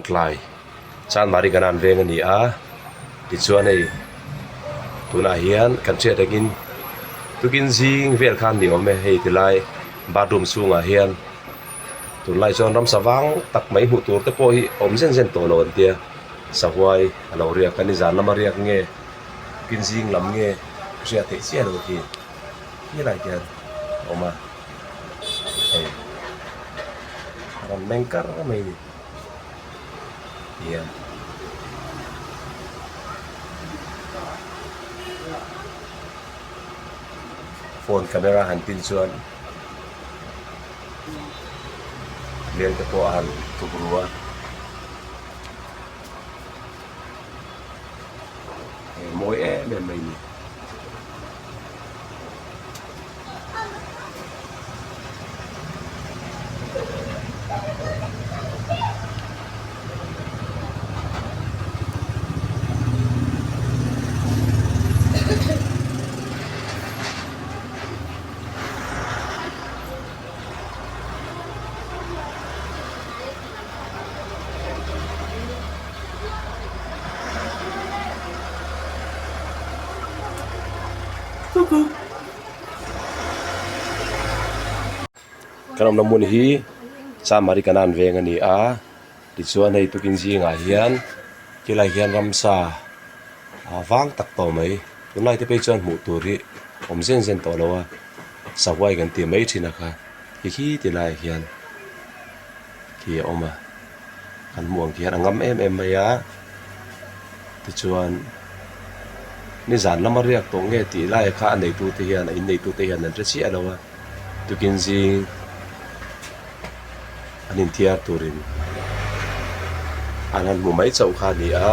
tlai chan mari kanan veng ani a ti chuan ei tuna hian kan che takin tukin zing vel khan ni ome hei tilai bathroom chunga hian tunlai chuan ram sawang tak mai hmu tur te pawh hi om zen zen to lo an tia sahuai alo riak ani zan lama riak nge kin zing lam nge ria te chia lo ki ni lai kian oma ei ram mengkar mai ni yeah. Phone camera han tin chuan lian te pawh han tukrua mawi em mai ni kanom namun hi cha mari kanan veng ani a ti chuan hei tukin zinga hian kilai hian ramsa awang tak to mai tunai te pe chuan hmu tur hi om zen zen to lo a sawai kan ti mai thina kha hi ti lai hian ki oma kan muang hian angam em mai a ti chuan ni zan lama riak to nge ti lai kha nei tu te hian in nei tu te hian an tre chi alowa tukin zing anin thiar turin anan mu mai chau kha ni a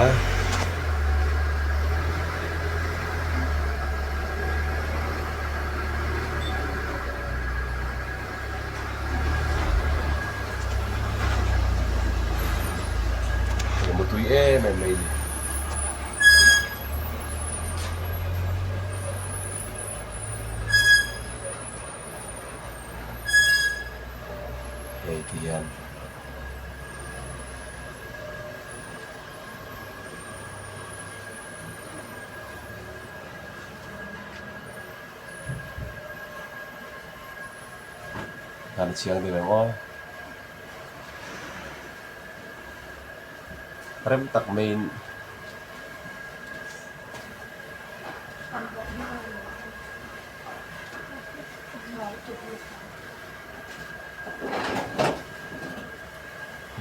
mo tui em mai ni Yan. Kan siang di mo. Rem tak main.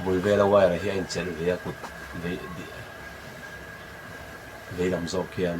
Mùi về đâu ngoài là hiện anh chạy về cụt về làm dọc kian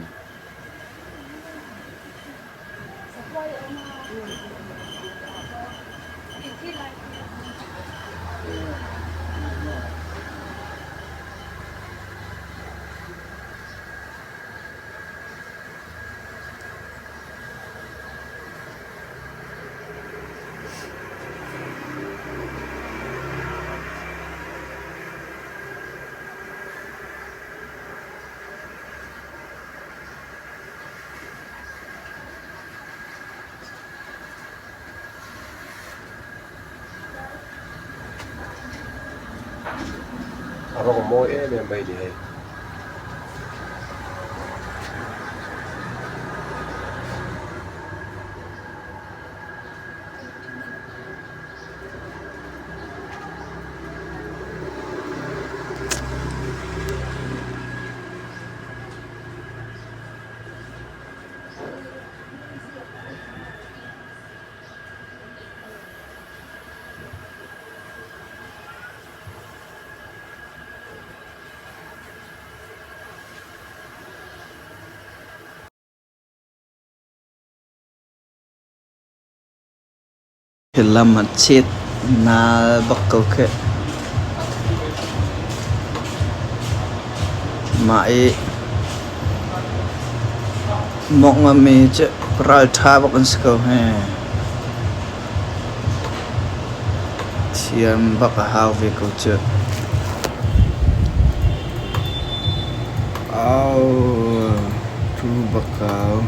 Ako mo em bay đi hay Film chết na bắc cầu kệ mãi mong mà mình chứ ra thà bắc anh cầu hè thiam bắc hào về cầu chứ ao tu bắc cầu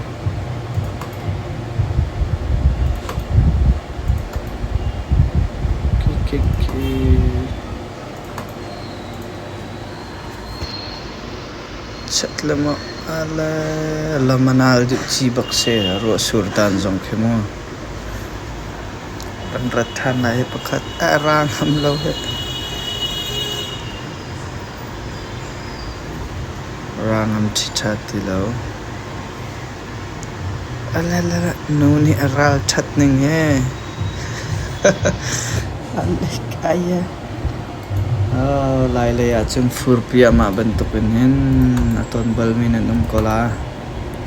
chat lama ala lamanal di chi bakse ro surdan jong khemo ran rathan lai pakhat arang ham lo he rangam chicha tilo ala la nuni aral chat ning he alik aya lai lai achum furpia ma bentukin hen aton balmin anum kola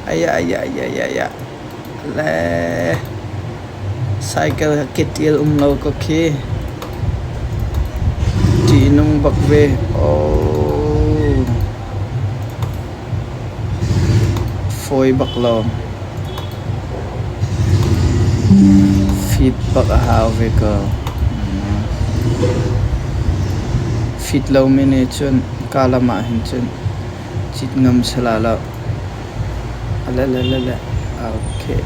aya le cycle kitil umlo ko ki tinung bakwe foi baklo fit bak haw ve ko fit lo mene chun kala ma hin chun chit ngam salala ala la okay